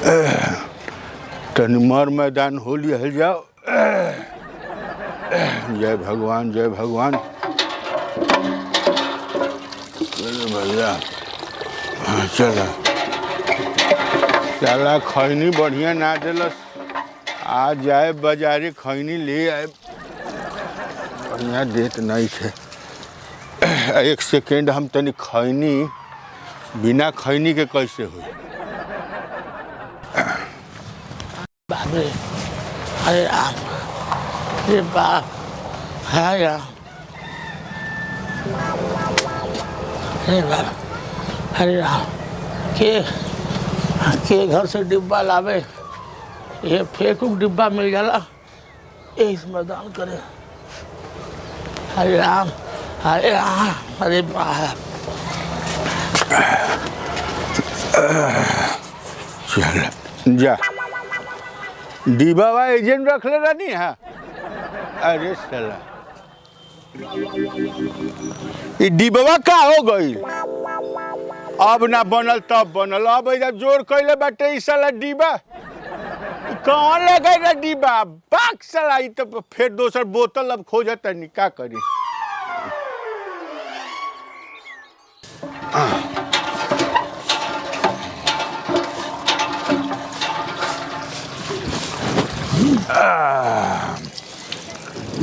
तनि मर मैदान हो लिया जाओ। जय भगवान जय भगवान। भैया चला चला खैनी बढ़िया ना दिलस। आ जाए बाजारे खैनी ले आए। बढ़िया देत नहीं थे। एक सेकेंड हम तनी खैनी बिना खैनी के कैसे हुई। बाप रे, अरे राम, अरे बाप, हाँ यार, अरे बाप, अरे राम, के घर से डिब्बा लावे, ये फेंकू डिब्बा मिल जाला, इस मैदान करे। अरे राम, अरे राम, अरे बाप। चल जा डिब्बा एजेंट रख ले रही है। अरे साला ये डिब्बा का हो गई। अब ना बनल तब बनल। अब इधर जोर कैले बाटे ई साला डिब्बा कहाँ लगे रे डिब्बा। बाक साला ई तो फिर दोसर बोतल अब खोजत नहीं का करी।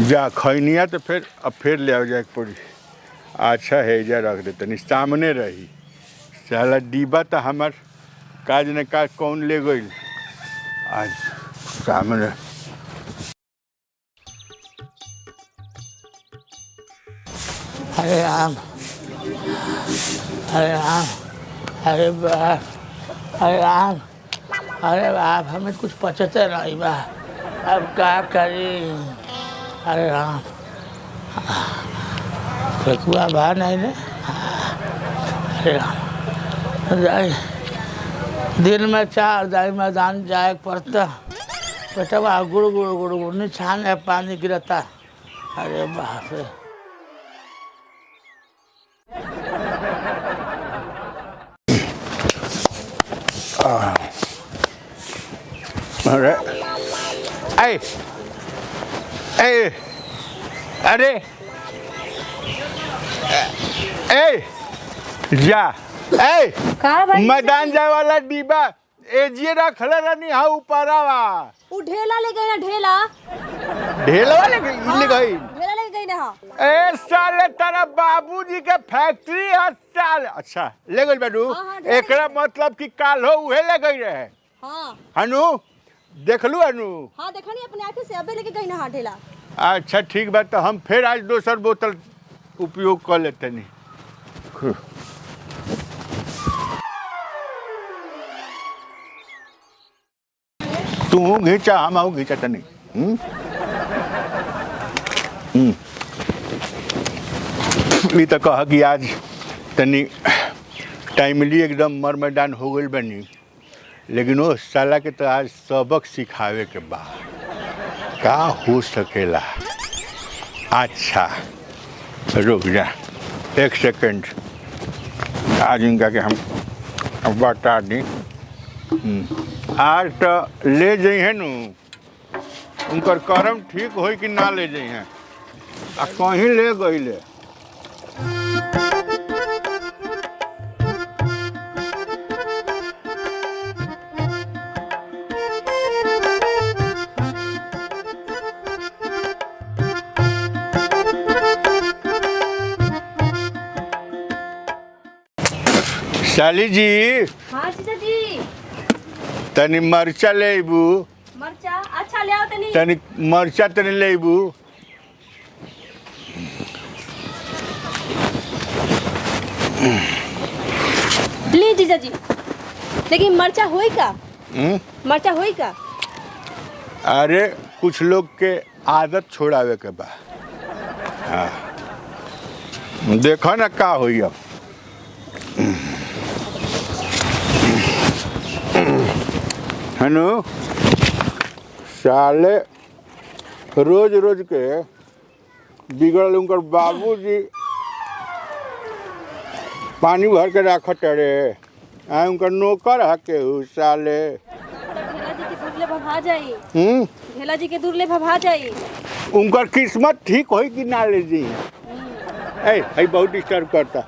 जा खैनिया तो फिर अब फिर ले आओ जाए पड़ी। अच्छा है जा रख दे तनी सामने रही। साला डिब्बा तो हमार काज न काज कौन ले गई आज सामने। अरे राम, अरे राम, अरे बाप, अरे राम, अरे बाप, हमें कुछ पचते नहीं बा। अब क्या करी। अरे राम, फेंकुआ बा नहीं ने। अरे राम, जाए दिन में 4 दाई मैदान जाए पड़ता। पेटवा गुड़ गुड़ गुड़ गुड़ निछान है पानी गिरता। अरे बाप रे। अरे ए ए अरे ए जा ए का भाई मैदान जाए वाला डिब्बा एजिए रखले रहनी हा ऊपरवा। उ ढेला ले गई ना ढेला ढेलवा ले गई ढेला ले गई ना। ए साले तेरा बाबूजी के फैक्ट्री है साल। अच्छा ले गई बाडू। एकरा मतलब कि काल हो उहे ले गई रहे। हां हनु देखलू हनु। हां देखनी अपने आंखें से अबे लेके गई ना ढेला। अच्छा ठीक बात तो हम फिर आज दोसर बोतल उपयोग कर लेते नहीं। तू घींचा हम आऊ घींचा तनी। ये तो कहा कि आज तनी टाइमली एकदम मर मैदान हो गई बनी। लेकिन वो साला के तो आज सबक सिखावे के बाद का हो सकेला। अच्छा रुक जा एक सेकंड। आज इनका के हम बता दी। आज तो ले जाइए नु उनकर कर्म ठीक हो कि ना ले जाइए। आ कहीं ले गई ले। शाली जी। हां जीजा जी तनी मरचा लेबू। मरचा अच्छा ले आओ तनी। तनी मरचा तनी लेबू। ले जीजा जी लेकिन मरचा होई का। मरचा होई का। अरे कुछ लोग के आदत छोड़ावे के बा। हाँ देखो ना का होई अब। हनु साले रोज रोज के बिगड़ल उनकर बाबूजी पानी भर के रखत रे। उनकर नौकर है के साले ले भभा जाई। हम्म, ढेला जी के दूर ले भभा जाई। उनकर किस्मत ठीक होई कि ना ले जी। ए बहुत डिस्टर्ब करता।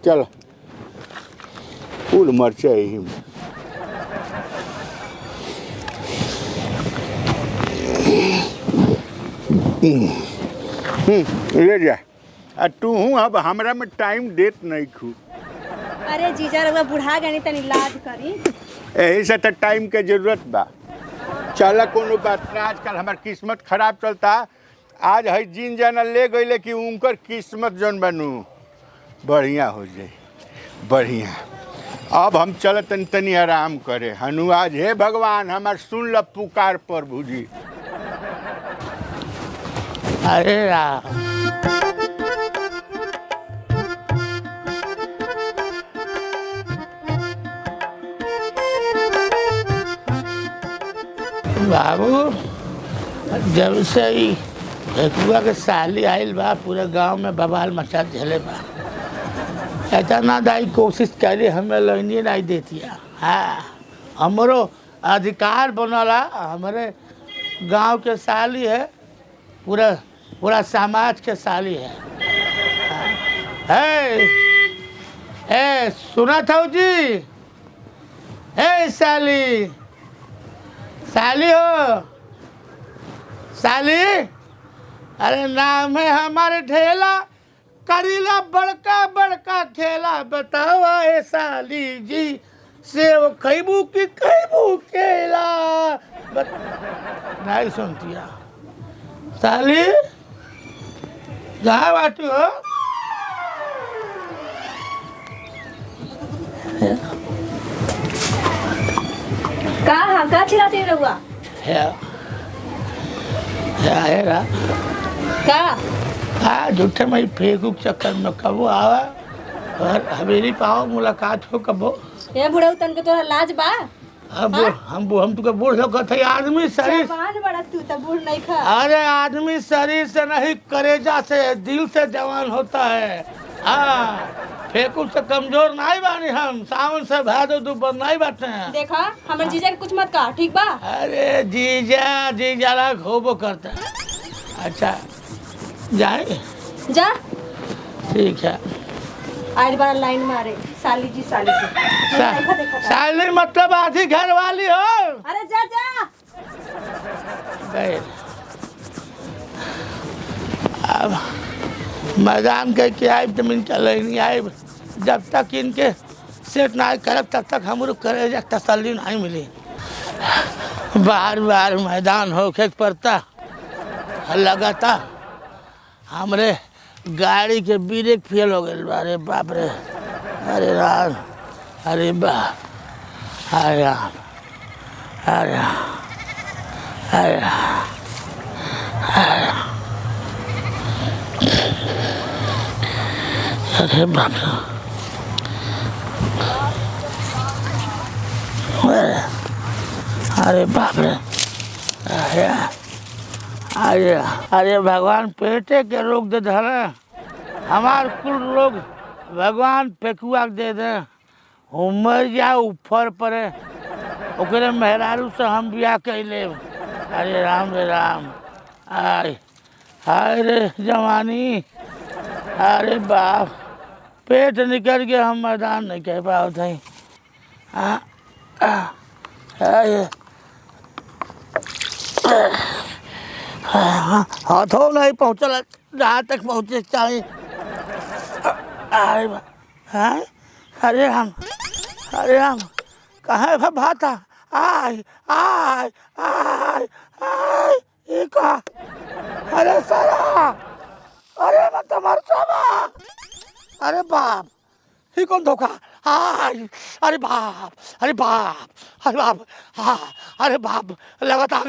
चलो फूल मरचा यही में। ले जा। आ तू हूँ अब हमरा में टाइम देत नहीं खू। अरे जीजा रउआ बुढ़ा गनी तनी लाज करी। यही से तो टाइम के जरूरत बा। चल कोनो बात ना, आजकल हमार किस्मत खराब चलता। आज है जिन जाना ले गईले कि उनकर किस्मत जौन बनू बढ़िया हो जाए, बढ़िया। अब हम चल तनी तनी आराम करे। हनु आज हे भगवान हमार सुन ल पुकार प्रभु जी। अरे राम, बाबू जब से ही फेकुआ के साली आइल बा पूरे गांव में बवाल मचा झेले बा। ऐसा ना दाई कोशिश करी हमें लैनी नहीं देती। हाँ हमरो अधिकार बनला, हमारे गांव के साली है, पूरा पूरा समाज के साली है। ए सुना था जी? ए साली, साली हो साली। अरे नाम है हमारे ढेला, करीला बड़का बड़का खेला। बताओ ए साली जी, सेव खैबू की खैबू केला। नहीं सुनती साली, कहाँ बाटू हो? का चिल्लाते रहुआ? हेरा का हाँ झूठे में फेंकू चक्कर में कबो आवा और हवेली पाओ मुलाकात हो कबो। ये बुढ़ऊ तन के तोरा लाज बा? हम तुके बूढ़ लोग कहते आदमी शरीर। जवान बड़ा तू तो बूढ़ नहीं खा। अरे आदमी शरीर से नहीं करेजा से दिल से जवान होता है। हाँ फेंकू से कमजोर नहीं बानी हम, सावन से भादो दुबर नहीं बाटे हैं। देखा हमारे जीजा के कुछ मत कहा, ठीक बा? अरे जीजा लाग होबो करता है। अच्छा जाए जा। ठीक है। आज बड़ा लाइन मारे साली जी साली जी। देखा साली मतलब आधी घर वाली हो। अरे जा जा। गए अब मैदान के क्या आए जमीन चले नहीं आए। जब तक इनके सेट ना करब तब तक हमरो करे जा तसल्ली नहीं मिली। बार बार मैदान होके पड़ता लगाता। हमरे गाड़ी के ब्रेक फेल हो गए। अरे बाप रे, अरे राम, अरे बाप, अरे राम, अरे अरे अरे बाप रे, अरे बाप रे, अरे अरे अरे भगवान पेटे के रोग दे धरे। हमार कुल लोग भगवान फेकुआ दे दे, उमर जा ऊपर पड़े ओकरे मेहरारू से हम बियाह कैले। अरे राम रे राम, आय हाय रे जवानी। अरे बाप, पेट निकल गया, हम मैदान नहीं कह पाओ थे। हाथों नहीं पहुँचल जहाँ तक पहुँचे चाहिए। अरे हम कहाँ है भाता? आय आय आय आय ये का? अरे सारा, अरे मत मर जावा। अरे बाप, ये कौन धोखा? आय अरे बाप, अरे बाप, अरे बाप, हाँ अरे बाप, लगत आग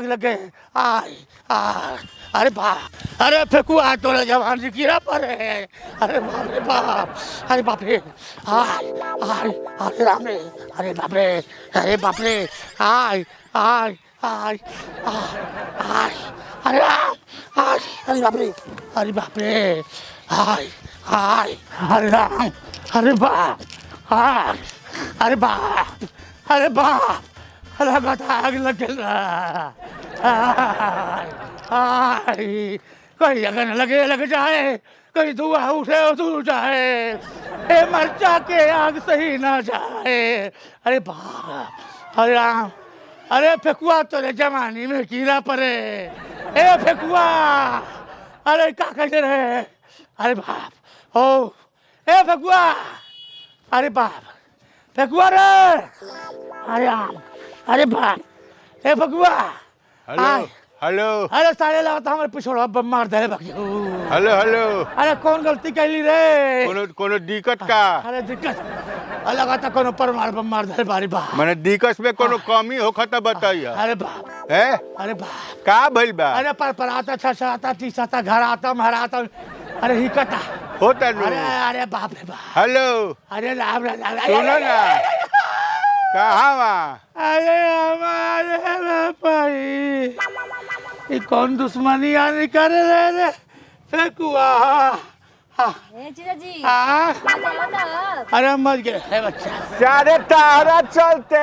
लगे। आय आय अरे बाप, अरे फेकुआ तोरे जवान जी गिरा पड़े। अरे बाप रे बाप, अरे बाप रे, आय आय अरे राम रे, अरे बाप रे, अरे बाप रे, आय आय आय आय अरे राम, आय अरे बाप रे, अरे बाप रे, आय आय अरे राम, अरे बाप, आय अरे बाप, अरे बाप, लगातार आग लग कहीं अगर न लगे लग जाए, कहीं धुआं उठे उठ जाए, ए मर्चा के आग सही ना जाए। अरे बाप, अरे राम, अरे फेकुआ तोरे जवानी में कीड़ा पड़े, ए फेकुआ, अरे का कर रहे, अरे बाप, ओ ए फेकुआ, अरे बाप, फेकुआ रे, अरे राम, अरे बाप, ए फेकुआ, हेलो हेलो अरे सारे लगता हमारे पिछोड़ा बम मार दे बाकी। हेलो हेलो अरे कौन गलती कैली रे? कोनो कोनो दिक्कत का? अरे दिक्कत लगाता कोनो परमार बम मार दे बारी बा। माने दिक्कत में कोनो कमी होखा त बताइए। अरे बाप, हैं? अरे बाप, का भइल बा? अरे पर आता छछा आता तीस आता घर आता महाराता, अरे हिकता होता नु। अरे अरे बाप रे बाप, हेलो अरे राम राम राम, सुनो ना, कहाँ बा? अरे हमारे भाई ये कौन दुश्मनी आने कर रहे रे फेकुआ? ए जीजा जी हाँ, बताओ अरे मर गए है बच्चा। सारे तारा चलते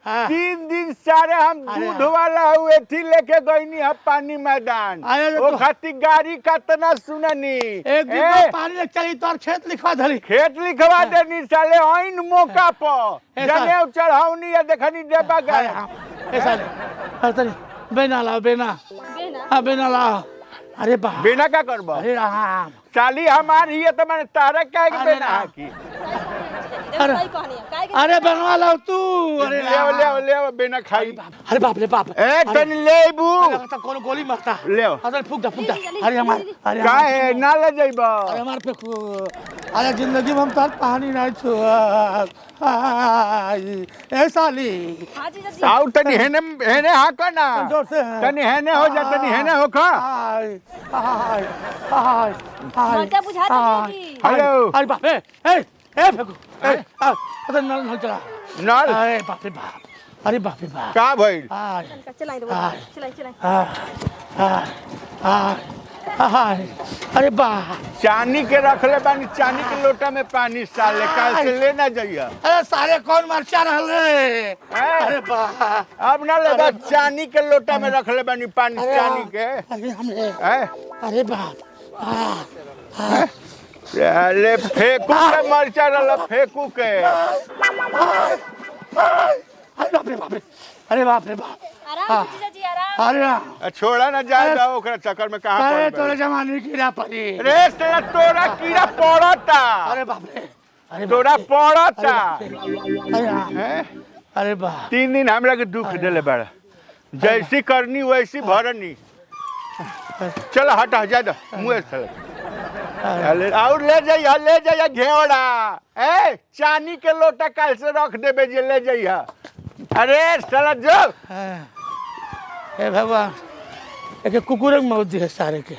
हाँ। 3 दिन सारे हम अरे दूध वाला हुए थी लेके गईनी हम पानी मैदान। अरे वो तो- खाती गाड़ी कतना सुननी। एक दिन ए, में पानी लग चली तो खेत लिखवा धरी। खेत लिखवा देनी साले आइन मौका पर ऐसा- जने चढ़ावनी या देखनी देबा अरे गए। हाँ, ऐसा नहीं, अरे तनी बेना लाओ बेना, बेना हाँ बेना लाओ। अरे बाप, बिना का करबा? अरे राम, साली हमारी है तो मैंने तारा क्या के अरे बिना राम। की। अरे- सही कहनी है काहे के अरे बनवा लाओ तू। अरे ले राम, ले बिना खाई। अरे बाप रे बाप, ए तनी लेबू लगता कौन गोली मारता। ले अरे फूक दा फूक दा। ले, ले, अरे हमार, ले, ले। अरे का हमार- है ना ले जाइबा। अरे हमार पे अरे जिंदगी में हम तार पानी नहीं छुआ। ए साली हां जीजा जी आउ तनी हेने हेने हाका ना। जोर से तनी हेने हो जा तनी हेने हो खा। हाय हाय हाय हाय। मर्चा बुझाता हाय, जी। हाय। हेलो। अरे बाप रे, ए फेंको, अरे नल नल चला। नल अरे बाप रे बाप, अरे बाप रे बाप। का भइल? हाय चलाई दो हाय। चलाई हाय हाय हाय हाय, अरे बाप, चानी के रखले बानी, चानी के लोटा में पानी साले काल से लेना जाइया। अरे सारे कौन मरचा रहल रे? अरे बाप, अब ना लेबा, चानी के लोटा में रखले बानी पानी अरे चानी के। अरे हमरे, हैं? अरे बाप, साले फेंकू के मरचा रहल फेंकू के। अरे बाप रे बाप रे, अरे बाप रे बाप, आराम जीजा जी आराम। अरे राम, छोड़ा ना जाएगा ओकरा चक्कर में कहां अरे पड़ तोरे गए। जमाने कीड़ा पड़ी। रे तेरा तोरा कीड़ा पड़ता। अरे बाप रे, अरे तोरा पड़ता। अरे राम, हैं? अरे बाप, 3 दिन हमरा के दुख देले बड़ा। जैसी करनी वैसी भरनी। चल हटा जा दो मुंह से। अरे और ले जाइए घेवड़ा। ए चानी के लोटा काल से रख देबे जे ले जाइए। अरे साला जो हे भगवान, एक कुकुर मौत दी है सारे के।